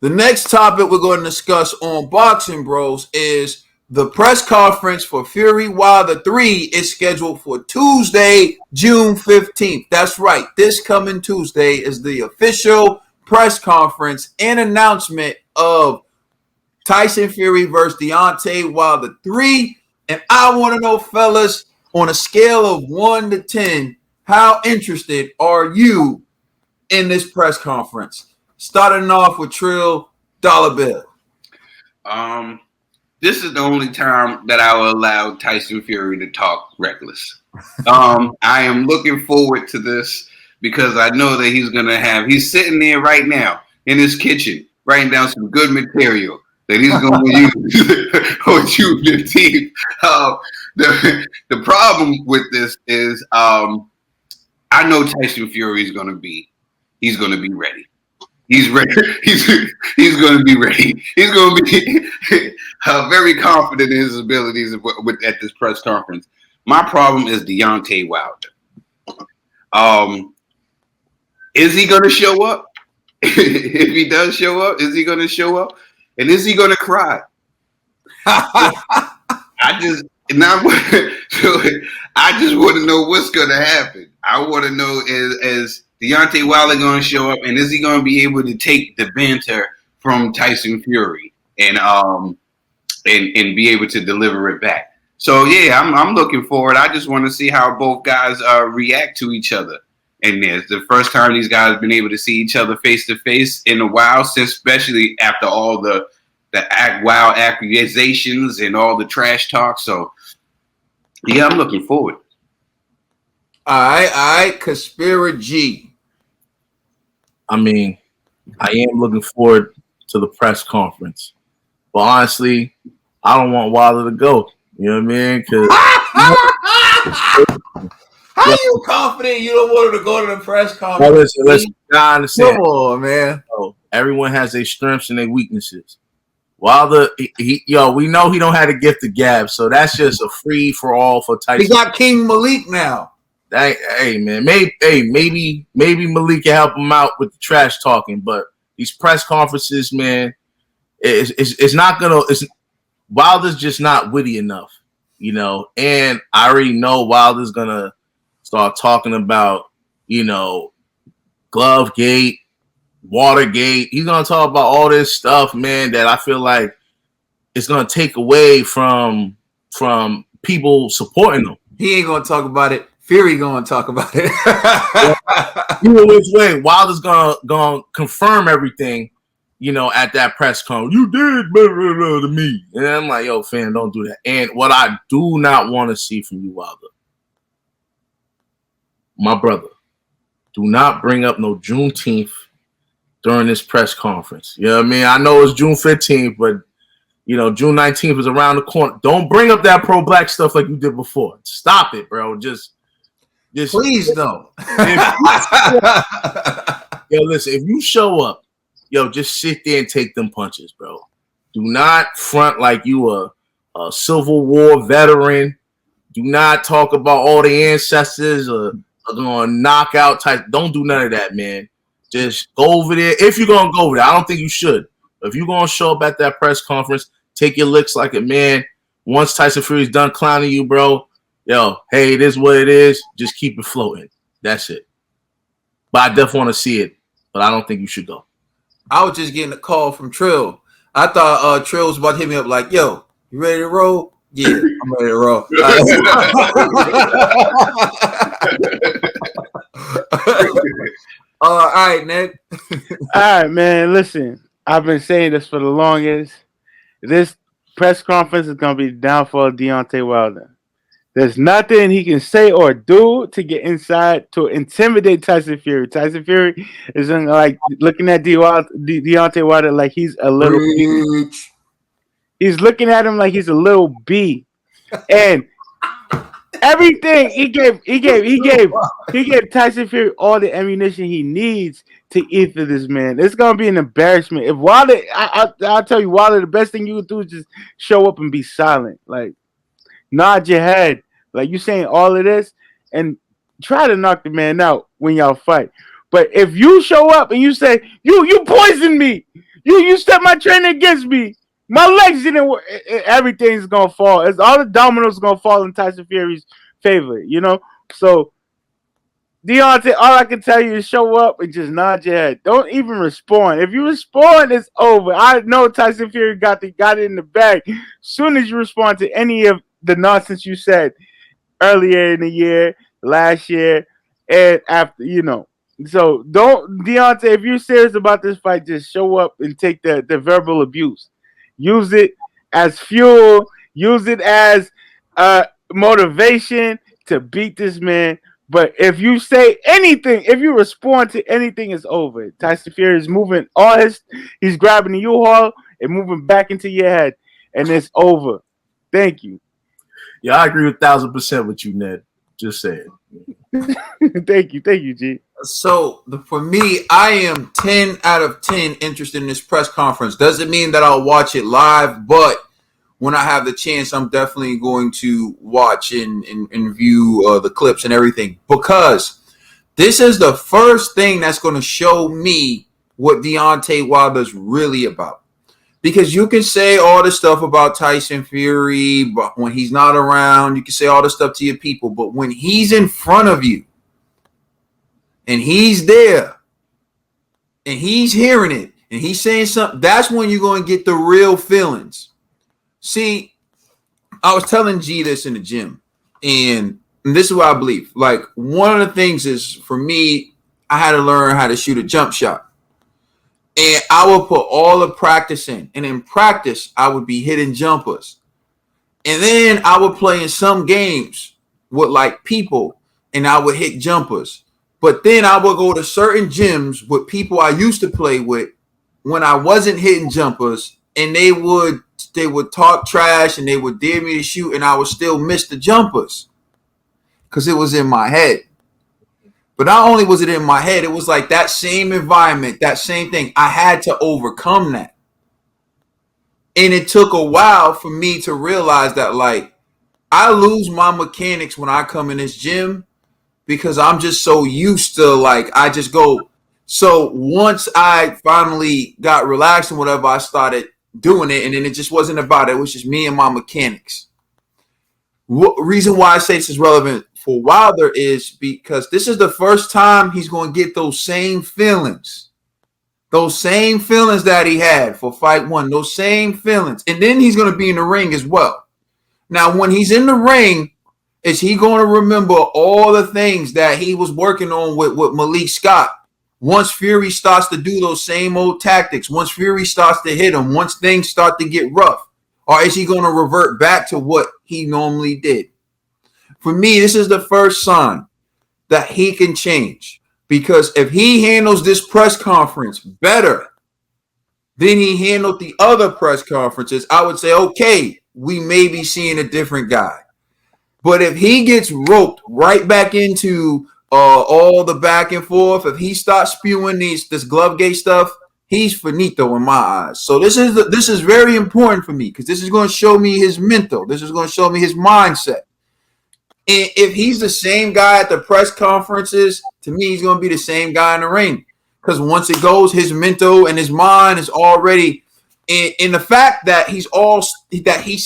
The next topic we're going to discuss on Boxing Bros is the press conference for Fury Wilder 3 is scheduled for Tuesday, June 15th. That's right. This coming Tuesday is the official press conference and announcement of Tyson Fury versus Deontay Wilder 3. And I want to know, fellas, on a scale of 1 to 10, how interested are you in this press conference? Starting off with Trill Dollar Bill. This is the only time that I will allow Tyson Fury to talk reckless. I am looking forward to this because I know that he's sitting there right now in his kitchen writing down some good material that he's going to use on June 15th. The problem with this is I know Tyson Fury is going to be ready. He's ready. He's going to be ready. He's going to be very confident in his abilities at this press conference. My problem is Deontay Wilder. Is he going to show up? If he does show up, is he going to show up? And is he going to cry? I just want to know what's going to happen. I want to know is Deontay Wilder going to show up, and is he going to be able to take the banter from Tyson Fury and be able to deliver it back? So yeah, I'm looking forward. I just want to see how both guys react to each other. And it's the first time these guys have been able to see each other face to face in a while, especially after all the wild accusations and all the trash talk. So yeah, I'm looking forward. All right, Conspiracy. I mean, I am looking forward to the press conference. But honestly, I don't want Wilder to go. You know what I mean? Because how you confident you don't want him to go to the press conference? Listen, I understand. Come on, man. Everyone has their strengths and their weaknesses. Wilder, we know he don't have the gift of gab, so that's just a free for all for Tyson. He got King Malik now. Hey man, maybe Malik can help him out with the trash talking, but these press conferences, man, it's not gonna. Wilder's just not witty enough, you know. And I already know Wilder's gonna start talking about, Glovegate, Watergate. He's gonna talk about all this stuff, man, that I feel like it's gonna take away from people supporting him. He ain't gonna talk about it. Fury gonna talk about it. Either which way, Wilder's gonna confirm everything, at that press conference. You did blah, blah, blah, to me. And I'm like, yo, fam, don't do that. And what I do not want to see from you, Wilder, my brother, do not bring up no Juneteenth during this press conference. You know what I mean? I know it's June 15th, but June 19th is around the corner. Don't bring up that pro-black stuff like you did before. Stop it, bro. Just please don't. Listen, if you show up, just sit there and take them punches, bro. Do not front like you a Civil War veteran. Do not talk about all the ancestors or going to knock out type. Don't do none of that, man. Just go over there. If you're going to go over there, I don't think you should. If you're going to show up at that press conference, take your licks like a man. Once Tyson Fury's done clowning you, bro, hey, it is what it is. Just keep it floating. That's it. But I definitely want to see it, but I don't think you should go. I was just getting a call from Trill. I thought Trill was about to hit me up like, yo, you ready to roll? Yeah, I'm ready to roll. All right, Nick. All right, man. Listen, I've been saying this for the longest. This press conference is going to be the downfall of Deontay Wilder. There's nothing he can say or do to get inside to intimidate Tyson Fury. Tyson Fury is looking at Deontay Wilder like he's a little bee. He's looking at him like he's a little bee, and everything he gave Tyson Fury all the ammunition he needs to eat for this man. It's gonna be an embarrassment. If Wilder, I'll tell you, Wilder, the best thing you can do is just show up and be silent, like nod your head. Like you saying all of this and try to knock the man out when y'all fight. But if you show up and you say, you poisoned me, You set my trainer against me. My legs didn't work. Everything's gonna fall. It's all the dominoes gonna fall in Tyson Fury's favor. So Deontay, all I can tell you is show up and just nod your head. Don't even respond. If you respond, it's over. I know Tyson Fury got it in the bag. As soon as you respond to any of the nonsense you said earlier in the year, last year, and after, So don't, Deontay, if you're serious about this fight, just show up and take the verbal abuse. Use it as fuel. Use it as motivation to beat this man. But if you say anything, if you respond to anything, it's over. Tyson Fury is moving he's grabbing the U-Haul and moving back into your head, and it's over. Thank you. Yeah, I agree 1,000% with you, Ned. Just saying. Thank you, G. So for me, I am 10 out of 10 interested in this press conference. Doesn't mean that I'll watch it live, but when I have the chance, I'm definitely going to watch and view the clips and everything, because this is the first thing that's going to show me what Deontay Wilder's really about. Because you can say all the stuff about Tyson Fury, but when he's not around, you can say all the stuff to your people. But when he's in front of you and he's there and he's hearing it and he's saying something, that's when you're going to get the real feelings. See, I was telling G this in the gym, and this is what I believe. Like, one of the things is, for me, I had to learn how to shoot a jump shot. And I would put all the practice in. And in practice, I would be hitting jumpers. And then I would play in some games with, like, people, and I would hit jumpers. But then I would go to certain gyms with people I used to play with when I wasn't hitting jumpers, and they would talk trash and they would dare me to shoot, and I would still miss the jumpers because it was in my head. But not only was it in my head, it was like that same environment, that same thing. I had to overcome that. And it took a while for me to realize that, like, I lose my mechanics when I come in this gym because I'm just so used to, like, I just go. So once I finally got relaxed and whatever, I started doing it, and then it just wasn't about it. It was just me and my mechanics. Reason why I say this is relevant for Wilder is because this is the first time he's going to get those same feelings that he had for fight one, those same feelings. And then he's going to be in the ring as well. Now, when he's in the ring, is he going to remember all the things that he was working on with Malik Scott? Once Fury starts to do those same old tactics, once Fury starts to hit him, once things start to get rough, or is he going to revert back to what he normally did? For me, this is the first sign that he can change, because if he handles this press conference better than he handled the other press conferences, I would say, okay, we may be seeing a different guy. But if he gets roped right back into all the back and forth, if he starts spewing this Glovegate stuff, he's finito in my eyes. So this is very important for me, because this is going to show me his mental. This is going to show me his mindset. And if he's the same guy at the press conferences, to me, he's going to be the same guy in the ring. Because once it goes, his mental and his mind is already in the fact that he's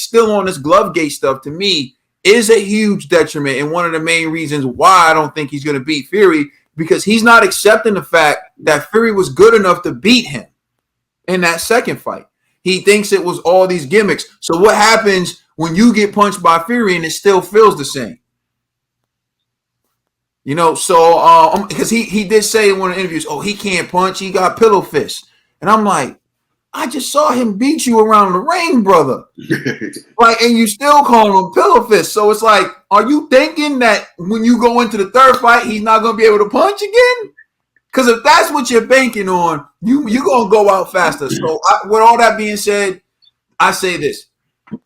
still on this Glovegate stuff, to me, is a huge detriment, and one of the main reasons why I don't think he's going to beat Fury, because he's not accepting the fact that Fury was good enough to beat him in that second fight. He thinks it was all these gimmicks. So what happens when you get punched by Fury and it still feels the same? So because he did say in one of the interviews, oh, he can't punch, he got pillow fists. And I'm like, I just saw him beat you around the ring, brother. And you still call him pillow fist. So it's like, are you thinking that when you go into the third fight, he's not going to be able to punch again? Because if that's what you're banking on, you're going to go out faster. So with all that being said, I say this.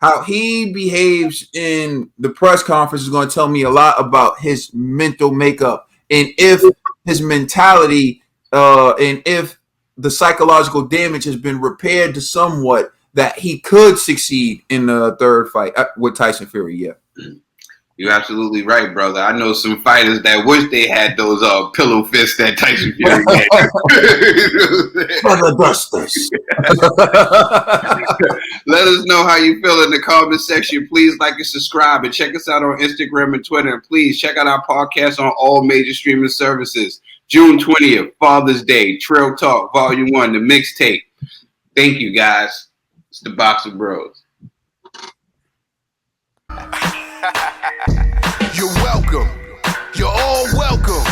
How he behaves in the press conference is going to tell me a lot about his mental makeup, and if his mentality and if the psychological damage has been repaired to somewhat that he could succeed in the third fight with Tyson Fury. Yeah. You're absolutely right, brother. I know some fighters that wish they had those pillow fists that Tyson Fury had. Brother Dusters. Let us know how you feel in the comment section. Please like and subscribe, and check us out on Instagram and Twitter. And please check out our podcast on all major streaming services. June 20th, Father's Day, Trail Talk, Volume 1, the mixtape. Thank you, guys. It's the Boxing Bros. You're welcome. You're all welcome.